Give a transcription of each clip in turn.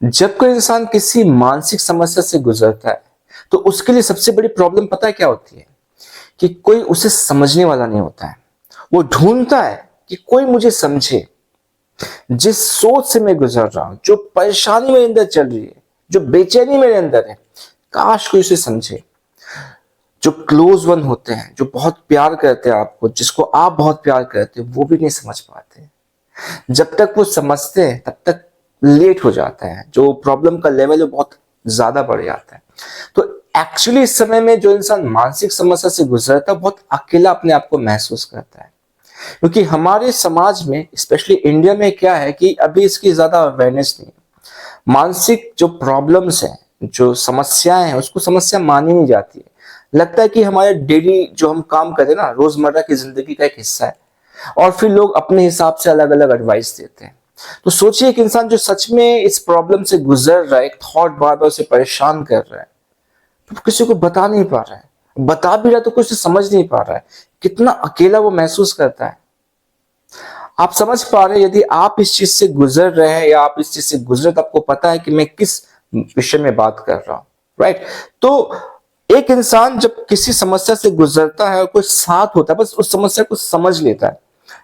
जब कोई इंसान किसी मानसिक समस्या से गुजरता है तो उसके लिए सबसे बड़ी प्रॉब्लम पता है क्या होती है? कि कोई उसे समझने वाला नहीं होता है। वो ढूंढता है कि कोई मुझे समझे। जिस सोच से मैं गुजर रहा हूं, जो परेशानी मेरे अंदर चल रही है, जो बेचैनी मेरे अंदर है, काश कोई उसे समझे। जो क्लोज वन होते हैं, जो बहुत प्यार करते हैं आपको, जिसको आप बहुत प्यार करते हो, वो भी नहीं समझ पाते। जब तक वो समझते हैं तब तक लेट हो जाता है। जो प्रॉब्लम का लेवल है बहुत ज्यादा बढ़ जाता है। तो एक्चुअली इस समय में जो इंसान मानसिक समस्या से गुजरता है बहुत अकेला अपने आप को महसूस करता है। क्योंकि हमारे समाज में, स्पेशली इंडिया में, क्या है कि अभी इसकी ज्यादा अवेयरनेस नहीं है। मानसिक जो प्रॉब्लम्स हैं, जो समस्याएं हैं, उसको समस्या मानी नहीं जाती है। लगता है कि हमारे डेली जो हम काम करते हैं ना, रोजमर्रा की जिंदगी का एक हिस्सा है। और फिर लोग अपने हिसाब से अलग अलग एडवाइस देते हैं। तो सोचिए एक इंसान जो सच में इस प्रॉब्लम से गुजर रहा है, एक थॉट बार बार उसे परेशान कर रहा है, तो किसी को बता नहीं पा रहा है। बता भी रहा तो कुछ समझ नहीं पा रहा है। कितना अकेला वो महसूस करता है। आप समझ पा रहे हैं, यदि आप इस चीज से गुजर रहे हैं या आप इस चीज से गुजरे तो आपको पता है कि मैं किस विषय में बात कर रहा हूं। राइट? तो एक इंसान जब किसी समस्या से गुजरता है और कोई साथ होता है, बस उस समस्या को समझ लेता है,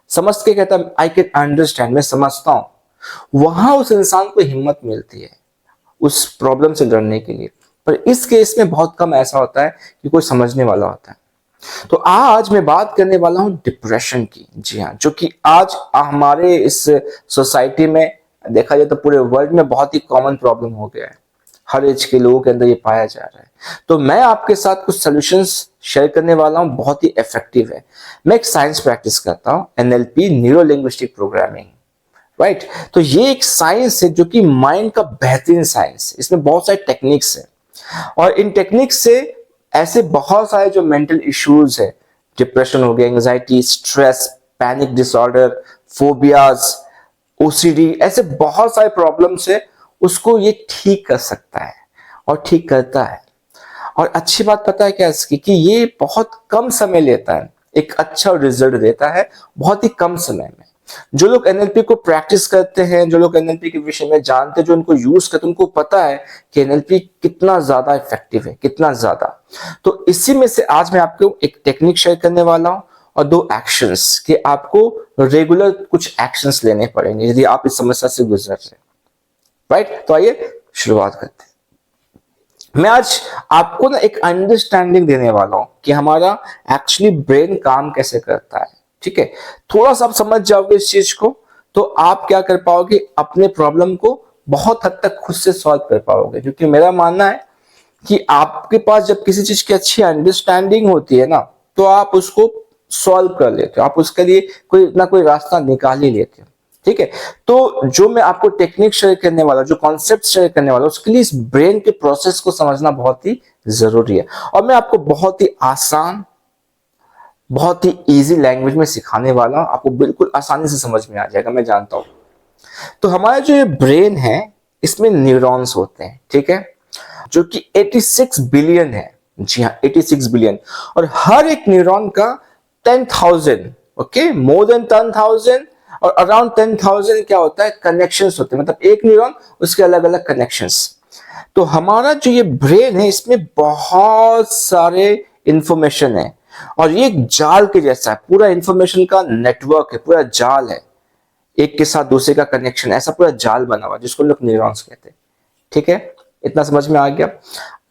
समझ के कहता है आई कैन अंडरस्टैंड, मैं समझता हूं, वहां उस इंसान को हिम्मत मिलती है उस प्रॉब्लम से लड़ने के लिए। पर इस केस में बहुत कम ऐसा होता है कि कोई समझने वाला होता है। तो आज मैं बात करने वाला हूं डिप्रेशन की। जी हाँ, जो कि आज हमारे इस सोसाइटी में देखा जाए तो पूरे वर्ल्ड में बहुत ही कॉमन प्रॉब्लम हो गया है। हर एज के लोगों के अंदर ये पाया जा रहा है। तो मैं आपके साथ कुछ सॉल्यूशंस शेयर करने वाला हूं, बहुत ही इफेक्टिव है। मैं एक साइंस प्रैक्टिस करता हूं, NLP, neuro linguistic programming. Right? तो ये एक साइंस है जो कि माइंड का बेहतरीन साइंस। इसमें बहुत सारे टेक्निक्स है और इन टेक्निक्स से ऐसे बहुत सारे जो मेंटल इश्यूज है, डिप्रेशन हो गया, anxiety, stress, panic disorder, phobias, OCD, ऐसे बहुत सारे प्रॉब्लम्स है, उसको ये ठीक कर सकता है और ठीक करता है। और अच्छी बात पता है क्या इसकी, कि ये बहुत कम समय लेता है, एक अच्छा रिजल्ट देता है बहुत ही कम समय में। जो लोग एनएलपी को प्रैक्टिस करते हैं, जो लोग एनएलपी के विषय में जानते हैं, जो इनको यूज करते हैं, उनको पता है कि एनएलपी कितना ज्यादा इफेक्टिव है, कितना ज्यादा। तो इसी में से आज मैं आपको एक टेक्निक शेयर करने वाला हूं और दो एक्शंस कि आपको रेगुलर कुछ एक्शंस लेने पड़ेंगे यदि आप इस समस्या से गुजर रहे हैं। राइट? तो आइए शुरुआत करते हैं। मैं आज आपको ना एक अंडरस्टैंडिंग देने वाला हूं कि हमारा एक्चुअली ब्रेन काम कैसे करता है। ठीक है? थोड़ा सा आप समझ जाओगे इस चीज को तो आप क्या कर पाओगे, अपने प्रॉब्लम को बहुत हद तक खुद से सॉल्व कर पाओगे। क्योंकि मेरा मानना है कि आपके पास जब किसी चीज की अच्छी अंडरस्टैंडिंग होती है ना, तो आप उसको सॉल्व कर लेते हो, आप उसके लिए कोई ना कोई रास्ता निकाल ही लेते हो। ठीक है? तो जो मैं आपको टेक्निक शेयर करने वाला, जो कॉन्सेप्ट शेयर करने वाला, उसके लिए इस ब्रेन के प्रोसेस को समझना बहुत ही जरूरी है। और मैं आपको बहुत ही आसान, बहुत ही इजी लैंग्वेज में सिखाने वाला हूं। आपको बिल्कुल आसानी से समझ में आ जाएगा, मैं जानता हूं। तो हमारा जो ये ब्रेन है, इसमें न्यूरॉन्स होते हैं। ठीक है? जो कि 86 बिलियन है। जी हाँ, 86 बिलियन। और हर एक न्यूरॉन का 10,000, ओके, मोर देन 10,000 और अराउंड 10,000 क्या होता है, कनेक्शंस होते हैं। मतलब एक न्यूरॉन, उसके अलग अलग कनेक्शंस। तो हमारा जो ये ब्रेन है, इसमें बहुत सारे इंफॉर्मेशन है और ये एक जाल के जैसा है। पूरा इंफॉर्मेशन का नेटवर्क है, पूरा जाल है, एक के साथ दूसरे का कनेक्शन, ऐसा पूरा जाल बना हुआ जिसको लोग न्यूरॉन्स कहते हैं। ठीक है? इतना समझ में आ गया?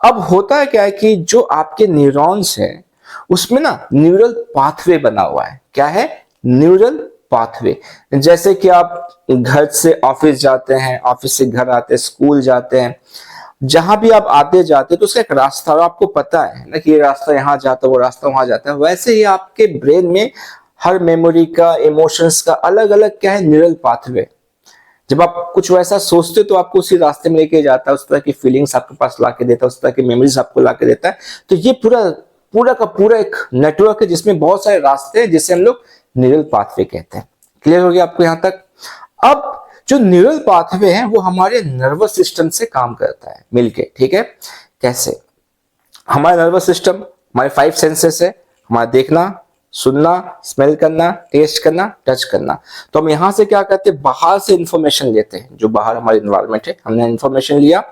अब होता है क्या है कि जो आपके न्यूरॉन्स है उसमें ना न्यूरल पाथवे बना हुआ है। क्या है? Neural pathway. जैसे कि आप घर से ऑफिस जाते हैं, ऑफिस से घर आते हैं, स्कूल जाते हैं, जहां भी आप आते जाते हैं तो उसका एक रास्ता, और आपको पता है ना कि ये रास्ता यहाँ जाता है, वो रास्ता वहां जाता है। वैसे ही आपके ब्रेन में हर मेमोरी का, इमोशंस का अलग अलग क्या है, न्यूरल पाथवे। जब आप कुछ वैसा सोचते हो तो आपको उसी रास्ते में लेके जाता है, उस तरह की फीलिंग्स आपके पास लाके देता है, उस तरह की मेमोरीज आपको लाके देता है। तो ये पूरा पूरा का पूरा एक नेटवर्क है जिसमें बहुत सारे रास्ते हैं, जिसे हम लोग न्यूरल पाथवे कहते हैं। क्लियर हो गया आपको यहां तक? अब जो न्यूरल पाथवे है वो हमारे नर्वस सिस्टम से काम करता है मिलके। ठीक है? कैसे? हमारा नर्वस सिस्टम, हमारे 5 सेंसेस है, हमारा देखना, सुनना, स्मेल करना, टेस्ट करना, टच करना। तो हम यहाँ से क्या करते हैं, बाहर से इंफॉर्मेशन लेते हैं, जो बाहर हमारे इन्वायरमेंट है, हमने इंफॉर्मेशन लिया।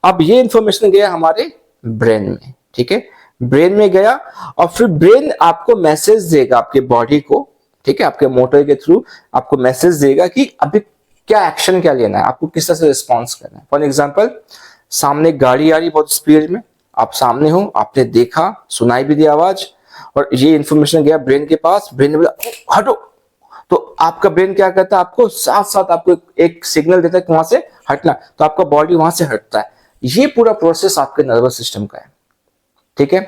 अब ये इंफॉर्मेशन गया हमारे ब्रेन में, ठीक है, ब्रेन में गया और फिर ब्रेन आपको मैसेज देगा आपके बॉडी को, ठीक है, आपके मोटर के थ्रू आपको मैसेज देगा कि अभी क्या एक्शन क्या लेना है, आपको किस तरह से रिस्पॉन्स करना है। फॉर एग्जाम्पल, सामने गाड़ी आ रही बहुत स्पीड में, आप सामने हो, आपने देखा, सुनाई भी दी आवाज, और ये इंफॉर्मेशन गया ब्रेन के पास, ब्रेन ने बोला हटो, तो आपका ब्रेन क्या करता है, आपको साथ साथ आपको एक सिग्नल देता है कि वहां से हटना, तो आपका बॉडी वहां से हटता है। ये पूरा प्रोसेस आपके नर्वस सिस्टम का है, ठीक है।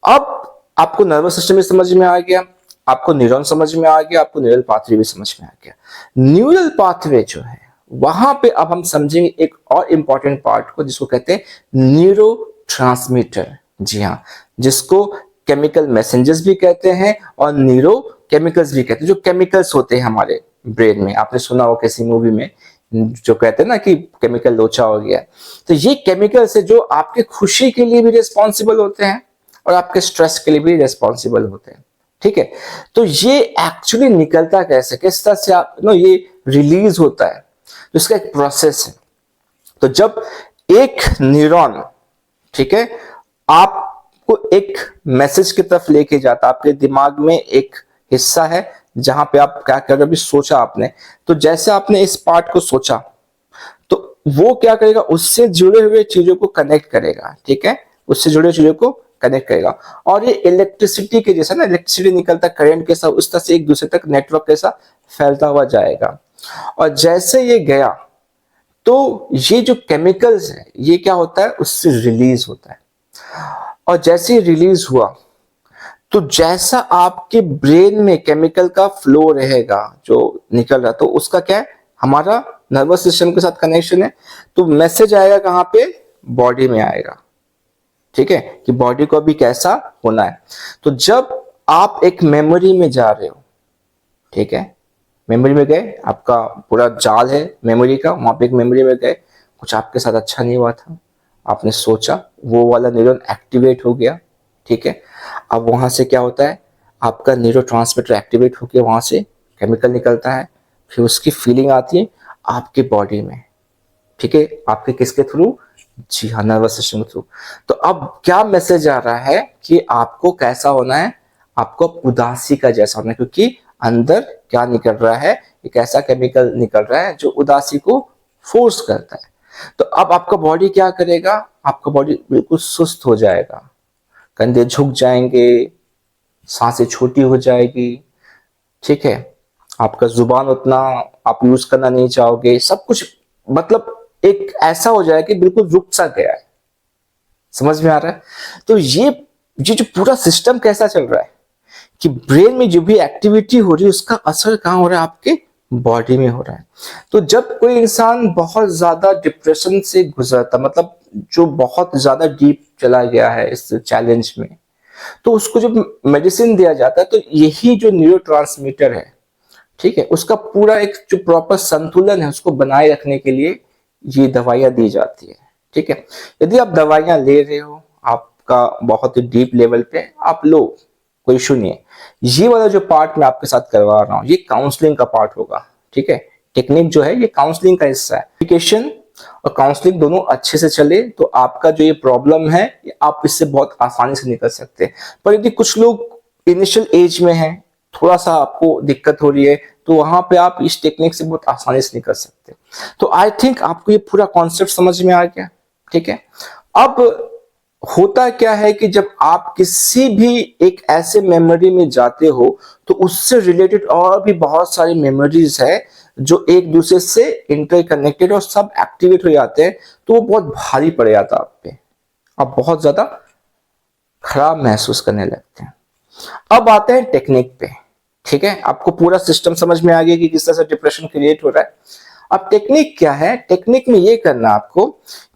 अब आपको नर्वस सिस्टम भी समझ में आ गया, आपको न्यूरॉन समझ में आ गया, आपको न्यूरल पाथवे भी समझ में आ गया। न्यूरल पाथवे जो है वहां पे अब हम समझेंगे एक और इंपॉर्टेंट पार्ट को, जिसको कहते हैं न्यूरोट्रांसमीटर। जी हाँ, जिसको केमिकल मैसेंजर्स भी कहते हैं और न्यूरो केमिकल्स भी कहते हैं। जो केमिकल्स होते हैं हमारे ब्रेन में, आपने सुना हो किसी मूवी में जो कहते हैं ना कि केमिकल लोचा हो गया, तो ये केमिकल्स है जो आपके खुशी के लिए भी रिस्पॉन्सिबल होते हैं और आपके स्ट्रेस के लिए भी रिस्पॉन्सिबल होते हैं, ठीक है। तो ये एक्चुअली निकलता कैसे, किस तरह से आप ये रिलीज होता है, तो इसका एक प्रोसेस है। तो जब एक न्यूरॉन, ठीक है, आपको एक मैसेज की तरफ लेके जाता, आपके दिमाग में एक हिस्सा है जहां पे आप क्या कर रहे हो, अभी सोचा आपने, तो जैसे आपने इस पार्ट को सोचा, तो वो क्या करेगा, उससे जुड़े हुए चीजों को कनेक्ट करेगा, ठीक है, उससे जुड़े हुए चीजों को कनेक्ट करेगा। और ये इलेक्ट्रिसिटी के जैसा ना, इलेक्ट्रिसिटी निकलता करंट के साथ, उस तरह से एक दूसरे तक नेटवर्क के साथ फैलता हुआ जाएगा। और जैसे ये गया, तो ये जो केमिकल्स है ये क्या होता है, उससे रिलीज होता है। और जैसे ही रिलीज हुआ, तो जैसा आपके ब्रेन में केमिकल का फ्लो रहेगा जो निकल रहा, तो उसका क्या है, हमारा नर्वस सिस्टम के साथ कनेक्शन है, तो मैसेज आएगा कहां पे, बॉडी में आएगा, ठीक है, कि बॉडी को अभी कैसा होना है। तो जब आप एक मेमोरी में जा रहे हो, ठीक है, मेमोरी में गए, आपका पूरा जाल है मेमोरी का, वहां पे एक मेमोरी में गए, कुछ आपके साथ अच्छा नहीं हुआ था, आपने सोचा, वो वाला न्यूरॉन एक्टिवेट हो गया, ठीक है। अब वहां से क्या होता है, आपका न्यूरोट्रांसमीटर एक्टिवेट होकर वहां से केमिकल निकलता है, फिर उसकी फीलिंग आती है आपके बॉडी में, ठीक है, आपके किसके थ्रू, जी हाँ, नर्वस सिस्टम थ्रू। तो अब क्या मैसेज आ रहा है कि आपको कैसा होना है, आपको उदासी का जैसा होना है, क्योंकि अंदर क्या निकल रहा है, एक ऐसा केमिकल निकल रहा है जो उदासी को फोर्स करता है। तो अब आपका बॉडी क्या करेगा, आपका बॉडी बिल्कुल सुस्त हो जाएगा, कंधे झुक जाएंगे, सांसें छोटी हो जाएगी, ठीक है, आपका जुबान उतना आप यूज करना नहीं चाहोगे, सब कुछ मतलब एक ऐसा हो जाएगा कि बिल्कुल रुक सा गया है। समझ में आ रहा है। तो ये जो पूरा सिस्टम कैसा चल रहा है कि ब्रेन में जो भी एक्टिविटी हो रही है उसका असर कहाँ हो रहा है, आपके बॉडी में हो रहा है। तो जब कोई इंसान बहुत ज्यादा डिप्रेशन से गुजरता, मतलब जो बहुत ज्यादा डीप चला गया है इस चैलेंज में, तो उसको जब मेडिसिन दिया जाता है, तो यही जो न्यूरोट्रांसमीटर है, ठीक है, उसका पूरा एक जो प्रॉपर संतुलन है उसको बनाए रखने के लिए ये दवाइयां दी जाती है, ठीक है। यदि आप दवाइयां ले रहे हो, आपका बहुत ही डीप लेवल पे, आप लो, कोई इशू नहीं है। ये वाला जो पार्ट मैं आपके साथ करवा रहा हूँ, ये काउंसलिंग का पार्ट होगा, ठीक है। टेक्निक जो है ये काउंसलिंग का हिस्सा है। एजुकेशन और काउंसलिंग दोनों अच्छे से चले तो आपका जो ये प्रॉब्लम है आप इससे बहुत आसानी से निकल सकते हैं। पर यदि कुछ लोग इनिशियल एज में हैं, थोड़ा सा आपको दिक्कत हो रही है, तो वहां पे आप इस टेक्निक से बहुत आसानी से निकल सकते हैं। तो आई थिंक आपको ये पूरा कॉन्सेप्ट समझ में आ गया, ठीक है। अब होता क्या है कि जब आप किसी भी एक ऐसे मेमोरी में जाते हो, तो उससे रिलेटेड और भी बहुत सारी मेमोरीज है जो एक दूसरे से इंटरकनेक्टेड और सब एक्टिवेट हो जाते हैं, तो वो बहुत भारी पड़ जाता है आप पे, आप बहुत ज्यादा खराब महसूस करने लगते हैं। अब आते हैं टेक्निक पे, ठीक है। आपको पूरा सिस्टम समझ में आ गया कि किस तरह से डिप्रेशन क्रिएट हो रहा है। अब टेक्निक क्या है, टेक्निक में ये करना आपको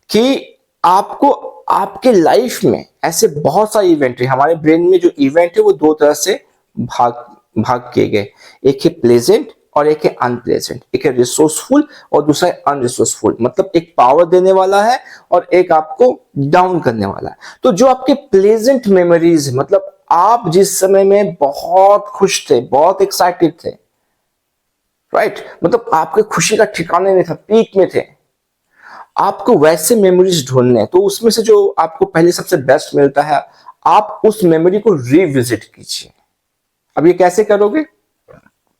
कि आपको आपके लाइफ में ऐसे बहुत सारे इवेंट है, हमारे ब्रेन में जो इवेंट है वो दो तरह से भाग किए गए, एक है प्लेजेंट और एक है अनप्लेजेंट, एक है रिसोर्सफुल और दूसरा है अनरिसोर्सफुल, मतलब एक पावर देने वाला है और एक आपको डाउन करने वाला है। तो जो आपके प्लेजेंट मेमोरीज, मतलब आप जिस समय में बहुत खुश थे, बहुत एक्साइटेड थे, राइट, मतलब आपके खुशी का ठिकाने नहीं था, पीक में थे, आपको वैसे मेमोरीज ढूंढने हैं। तो उसमें से जो आपको पहले सबसे बेस्ट मिलता है, आप उस मेमोरी को रिविजिट कीजिए। अब ये कैसे करोगे?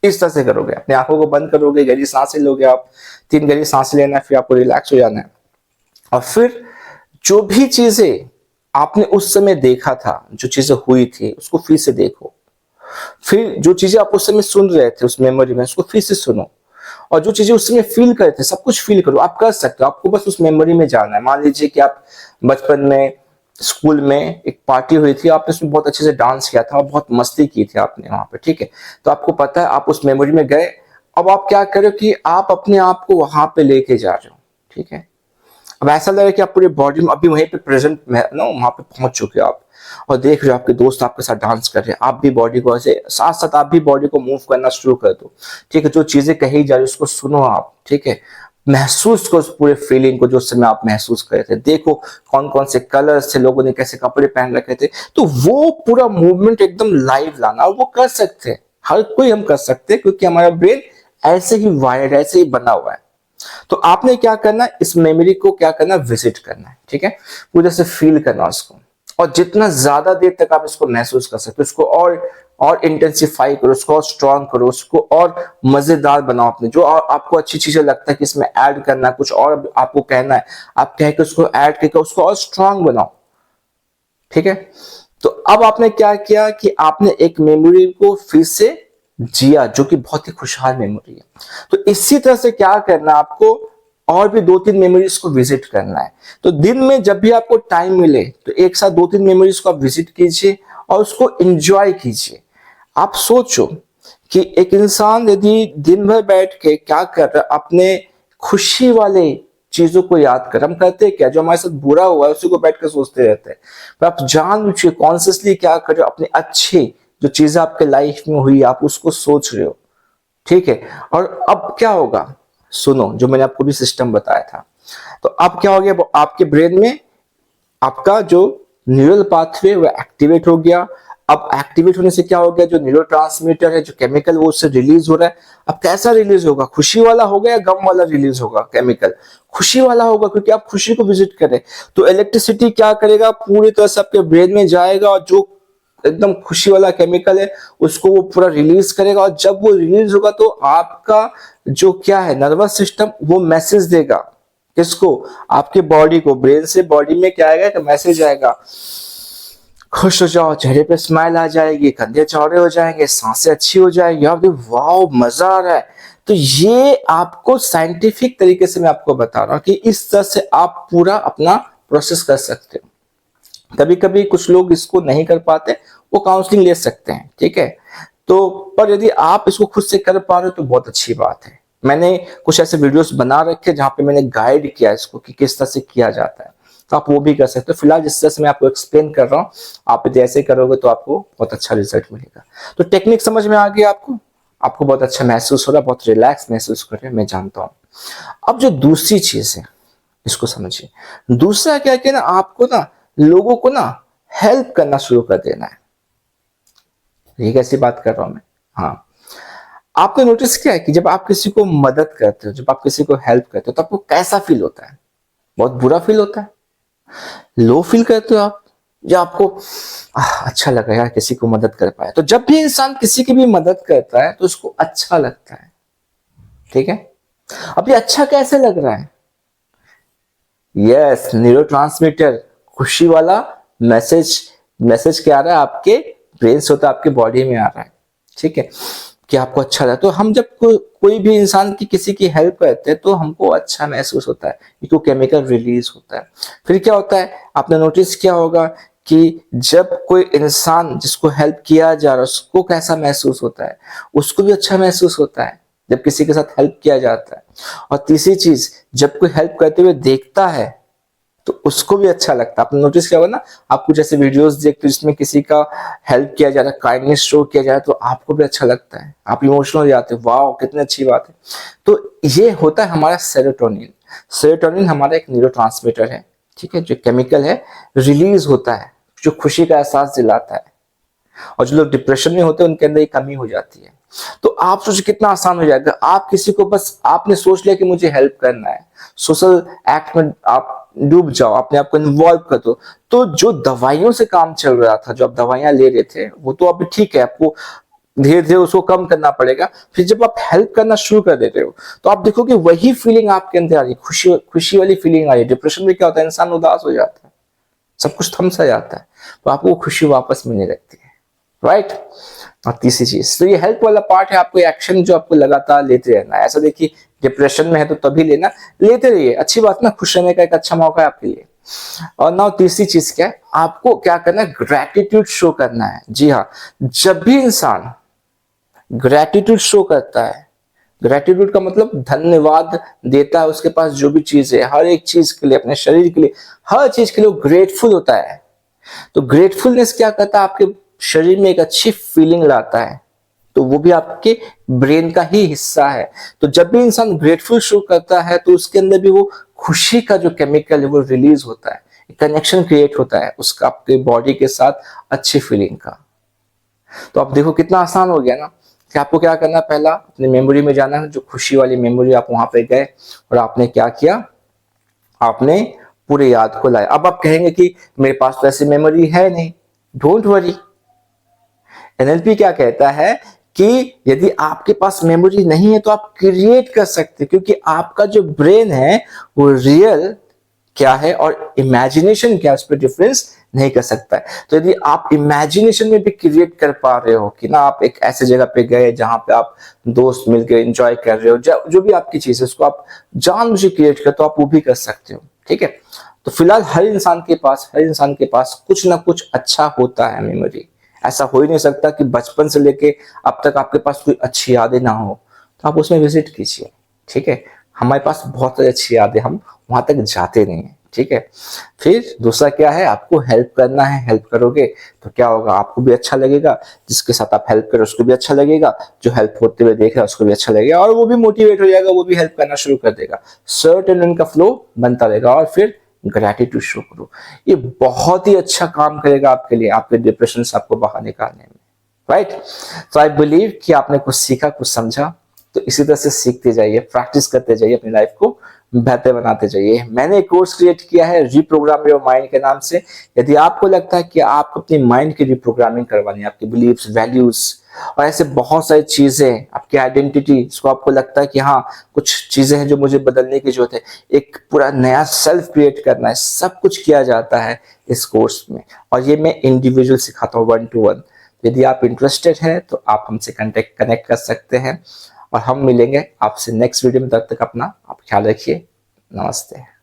इस तरह से करोगे, अपनी आंखों को बंद करोगे, गहरी सांसें लोगे आप, 3 गहरी सांसें लेना है, फिर आपको रिलैक्स हो जाना है, और फिर जो भी चीजें आपने उस समय देखा था, जो चीजें हुई थी, उसको फिर से देखो। फिर जो चीजें आप उस समय सुन रहे थे उस मेमोरी में, उसको फिर से सुनो, और जो चीजें उस समय फील कर रहे थे, सब कुछ फील करो। आप कर सकते हो, आपको बस उस मेमोरी में जाना है। मान लीजिए कि आप बचपन में स्कूल में एक पार्टी हुई थी, आपने उसमें बहुत अच्छे से डांस किया था और बहुत मस्ती की थी आपने वहां पे, ठीक है, तो आपको पता है, आप उस मेमोरी में गए। अब आप क्या करो कि आप अपने आप को वहां पे लेके जा रहे हो, ठीक है। अब ऐसा लग रहा है कि आप पूरी बॉडी में अभी वहीं पे प्रेजेंट ना, वहां पे पहुंच चुके हो आप, और देख रहे हो आपके दोस्त आपके साथ डांस कर रहे हैं, आप भी बॉडी को ऐसे साथ साथ आप भी बॉडी को मूव करना शुरू कर दो, ठीक है। जो चीजें कही जा रही है उसको सुनो आप, ठीक है, महसूस करो उस पूरे फीलिंग को जो उस समय आप महसूस कर रहे थे। देखो कौन कौन से कलर्स थे, लोगों ने कैसे कपड़े पहन रखे थे, तो वो पूरा मूवमेंट एकदम लाइव लाना, और वो कर सकते हैं, हर कोई हम कर सकते हैं, क्योंकि हमारा ब्रेन ऐसे ही वायर्ड, ऐसे ही बना हुआ है। तो आपने क्या करना है, इस मेमोरी को क्या करना, विजिट करना है, ठीक है, पूरे से फील करना उसको, और जितना ज्यादा देर तक आप इसको महसूस कर सकते हो, उसको और इंटेंसिफाई करो, उसको और स्ट्रॉन्ग करो, उसको और मजेदार बनाओ अपने, जो और आपको अच्छी चीजें लगता है कि इसमें ऐड करना, कुछ और आपको कहना है, आप कह के उसको ऐड करके उसको और स्ट्रॉन्ग बनाओ, ठीक है। तो अब आपने क्या किया कि आपने एक मेमोरी को फिर से जिया, जो कि बहुत ही खुशहाल मेमोरी है। तो इसी तरह से क्या करना आपको, और भी 2-3 मेमोरीज को विजिट करना है। तो दिन में जब भी आपको टाइम मिले, तो एक साथ 2-3 मेमोरीज को आप विजिट कीजिए और उसको एंजॉय कीजिए। आप सोचो कि एक इंसान यदि दिन भर बैठ के क्या कर रहा है, अपने खुशी वाले चीजों को याद कर, हम करते हैं क्या, जो हमारे साथ बुरा हुआ है उसी को बैठ कर सोचते रहते हैं। पर आप जानबूझ के कॉन्शियसली क्या कर रहे हो, अपने अच्छे जो चीजें आपके लाइफ में हुई आप उसको सोच रहे हो, ठीक है। और अब क्या होगा, सुनो, जो मैंने आपको भी सिस्टम बताया था, तो अब क्या हो गया, आपके ब्रेन में आपका जो न्यूरल पाथवे वो एक्टिवेट हो गया। अब एक्टिवेट होने से क्या हो गया, जो न्यूरोट्रांसमीटर है, जो केमिकल वो उससे रिलीज हो रहा है। अब कैसा रिलीज होगा, खुशी वाला होगा या गम वाला रिलीज होगा केमिकल? खुशी वाला होगा, क्योंकि आप खुशी को विजिट करें। तो इलेक्ट्रिसिटी क्या करेगा, पूरी तरह से आपके ब्रेन में जाएगा, और जो एकदम खुशी वाला केमिकल है उसको वो पूरा रिलीज करेगा, और जब वो रिलीज होगा तो आपका जो क्या है नर्वस सिस्टम, वो मैसेज देगा किसको, आपके बॉडी को। ब्रेन से बॉडी में क्या आएगा, मैसेज आएगा, खुश हो जाओ, चेहरे पे स्माइल आ जाएगी, कंधे चौड़े हो जाएंगे, सांसें अच्छी हो जाएगी, आप वाओ मजा आ रहा है। तो ये आपको साइंटिफिक तरीके से मैं आपको बता रहा हूं कि इस तरह से आप पूरा अपना प्रोसेस कर सकते हो। कभी कभी कुछ लोग इसको नहीं कर पाते, वो काउंसलिंग ले सकते हैं, ठीक है। तो पर यदि आप इसको खुद से कर पा रहे हो तो बहुत अच्छी बात है। मैंने कुछ ऐसे वीडियोस बना रखे जहां पे मैंने गाइड किया इसको कि किस तरह से किया जाता है, तो आप वो भी कर सकते हो। फिलहाल जिस तरह से मैं आपको एक्सप्लेन कर रहा हूँ, आप यदि ऐसे करोगे तो आपको बहुत अच्छा रिजल्ट मिलेगा। तो टेक्निक समझ में आ गई आपको बहुत अच्छा महसूस हो रहा है, बहुत रिलैक्स महसूस कर रहे हैं, मैं जानता हूँ। अब जो दूसरी चीज है इसको समझिए। दूसरा क्या कि ना, आपको ना लोगों को ना हेल्प करना शुरू कर देना है। ये कैसी बात कर रहा हूं मैं? हाँ, आपने नोटिस किया है कि जब आप किसी को मदद करते हो, जब आप किसी को हेल्प करते हो, तो आपको कैसा फील होता है? बहुत बुरा फील होता है, लो फील करते हो आप, या आपको अच्छा लगा यार किसी को मदद कर पाया। तो जब भी इंसान किसी की भी मदद करता है तो उसको अच्छा लगता है, ठीक है। अब ये अच्छा कैसे लग रहा है? यस, न्यूरोट्रांसमीटर, खुशी वाला मैसेज मैसेज क्या आ रहा है, आपके ब्रेन से होता है, आपके बॉडी में आ रहा है, ठीक है, कि आपको अच्छा लगा। तो हम जब कोई भी इंसान की किसी की हेल्प करते हैं तो हमको अच्छा महसूस होता है, क्योंकि केमिकल रिलीज होता है। फिर क्या होता है, आपने नोटिस किया होगा कि जब कोई इंसान जिसको हेल्प किया जा रहा है उसको कैसा महसूस होता है, उसको भी अच्छा महसूस होता है जब किसी के साथ हेल्प किया जाता है। और तीसरी चीज, जब कोई हेल्प करते हुए देखता है तो उसको भी अच्छा लगता है। आपने नोटिस किया होगा ना, आप कुछ ऐसे वीडियोस देखते हो जिसमें किसी का हेल्प किया जा रहा है, काइंडनेस शो किया जा रहा है, तो आपको भी अच्छा लगता है, आप इमोशनल हो जाते हो, वाह कितनी अच्छी बात है। तो ये होता है हमारा सेरोटोनिन। सेरोटोनिन हमारा एक न्यूरोट्रांसमीटर है, ठीक है, जो केमिकल है, रिलीज होता है, जो खुशी का एहसास दिलाता है, और जो लोग डिप्रेशन में होते हैं उनके अंदर ये कमी हो जाती है। तो आप सोचिए कितना आसान हो जाएगा, आप किसी को बस आपने सोच लिया कि मुझे हेल्प करना है, सोशल एक्ट में आप डूब जाओ, अपने आप को इन्वॉल्व कर दो। तो जो दवाइयों से काम चल रहा था, जो आप दवाइयां ले रहे थे, वो तो अभी ठीक है, आपको धीरे धीरे उसको कम करना पड़ेगा। फिर जब आप हेल्प करना शुरू कर देते हो तो आप देखोगे वही फीलिंग आपके अंदर आ रही है, खुशी खुशी वाली फीलिंग आ रही है। डिप्रेशन में क्या होता है, इंसान उदास हो जाता है, सब कुछ थम सा जाता है, तो आपको खुशी वापस मिलने लगती है, राइट। और तीसरी चीज, तो ये हेल्प वाला पार्ट है, आपको एक्शन जो आपको लगातार लेते रहना है। ऐसा देखिए डिप्रेशन में है तो तभी लेना, लेते रहिए, अच्छी बात ना, खुश रहने का एक अच्छा मौका है आपके लिए। और नाउ तीसरी चीज क्या है, आपको क्या करना है, ग्रेटिट्यूड शो करना है। जी हाँ, जब भी इंसान ग्रेटिट्यूड शो करता है, ग्रेटिट्यूड का मतलब धन्यवाद देता है, उसके पास जो भी चीज है, हर एक चीज के लिए, अपने शरीर के लिए, हर चीज के लिए ग्रेटफुल होता है। तो ग्रेटफुलनेस क्या करता है, आपके शरीर में एक अच्छी फीलिंग लाता है, तो वो भी आपके ब्रेन का ही हिस्सा है। तो जब भी इंसान ग्रेटफुल शो करता है तो उसके अंदर भी वो खुशी का जो केमिकल है वो रिलीज होता है, कनेक्शन क्रिएट होता है उसका आपके बॉडी के साथ, अच्छी फीलिंग का। तो आप देखो कितना आसान हो गया ना, कि आपको क्या करना है, पहला अपनी मेमोरी में जाना है, जो खुशी वाली मेमोरी, आप वहां पे गए और आपने क्या किया, आपने पूरे याद को लाया। अब आप कहेंगे कि मेरे पास तो ऐसी मेमोरी है नहीं, डोंट वरी। एनएलपी क्या कहता है कि यदि आपके पास मेमोरी नहीं है तो आप क्रिएट कर सकते हैं, क्योंकि आपका जो ब्रेन है वो रियल क्या है और इमेजिनेशन क्या है, उस पर डिफरेंस नहीं कर सकता है। तो यदि आप इमेजिनेशन में भी क्रिएट कर पा रहे हो कि ना, आप एक ऐसे जगह पे गए जहां पे आप दोस्त मिलकर एंजॉय कर रहे हो, जो भी आपकी चीज है उसको आप जानबूझ क्रिएट कर, तो आप वो भी कर सकते हो, ठीक है। तो फिलहाल हर इंसान के पास कुछ ना कुछ अच्छा होता है मेमोरी। ऐसा हो ही नहीं सकता कि बचपन से लेके अब तक आपके पास कोई अच्छी यादें ना हो। तो आप उसमें विजिट कीजिए, ठीक है। हमारे पास बहुत सारी अच्छी यादें, हम वहां तक जाते नहीं है, ठीक है। फिर दूसरा क्या है, आपको हेल्प करना है। हेल्प करोगे तो क्या होगा, आपको भी अच्छा लगेगा, जिसके साथ आप हेल्प करो उसको भी अच्छा लगेगा, जो हेल्प होते हुए देख रहा है उसको भी अच्छा लगेगा, और वो भी मोटिवेट हो जाएगा, वो भी हेल्प करना शुरू कर देगा। सर्टेन उनका फ्लो बनता रहेगा। और फिर ग्रेटिट्यूड शो करो, ये बहुत ही अच्छा काम करेगा आपके लिए, आपके डिप्रेशन से आपको बाहर निकालने में, राइट। तो आई बिलीव कि आपने कुछ सीखा, कुछ समझा। तो इसी तरह से सीखते जाइए, प्रैक्टिस करते जाइए, अपनी लाइफ को बेहतर बनाते जाइए। मैंने एक कोर्स क्रिएट किया है रीप्रोग्राम योर माइंड के नाम से। यदि आपको लगता है कि आप अपनी माइंड की रीप्रोग्रामिंग करवानी है, आपकी बिलीव्स, वैल्यूज और ऐसे बहुत सारी चीजें, आपकी आइडेंटिटी, इसको आपको लगता है कि हाँ कुछ चीजें हैं जो मुझे बदलने की जरूरत है, एक पूरा नया सेल्फ क्रिएट करना है, सब कुछ किया जाता है इस कोर्स में। और ये मैं इंडिविजुअल सिखाता हूँ, 1-to-1। यदि आप इंटरेस्टेड हैं तो आप हमसे कनेक्ट कर सकते हैं, और हम मिलेंगे आपसे नेक्स्ट वीडियो में। तब तक अपना आप ख्याल रखिए। नमस्ते।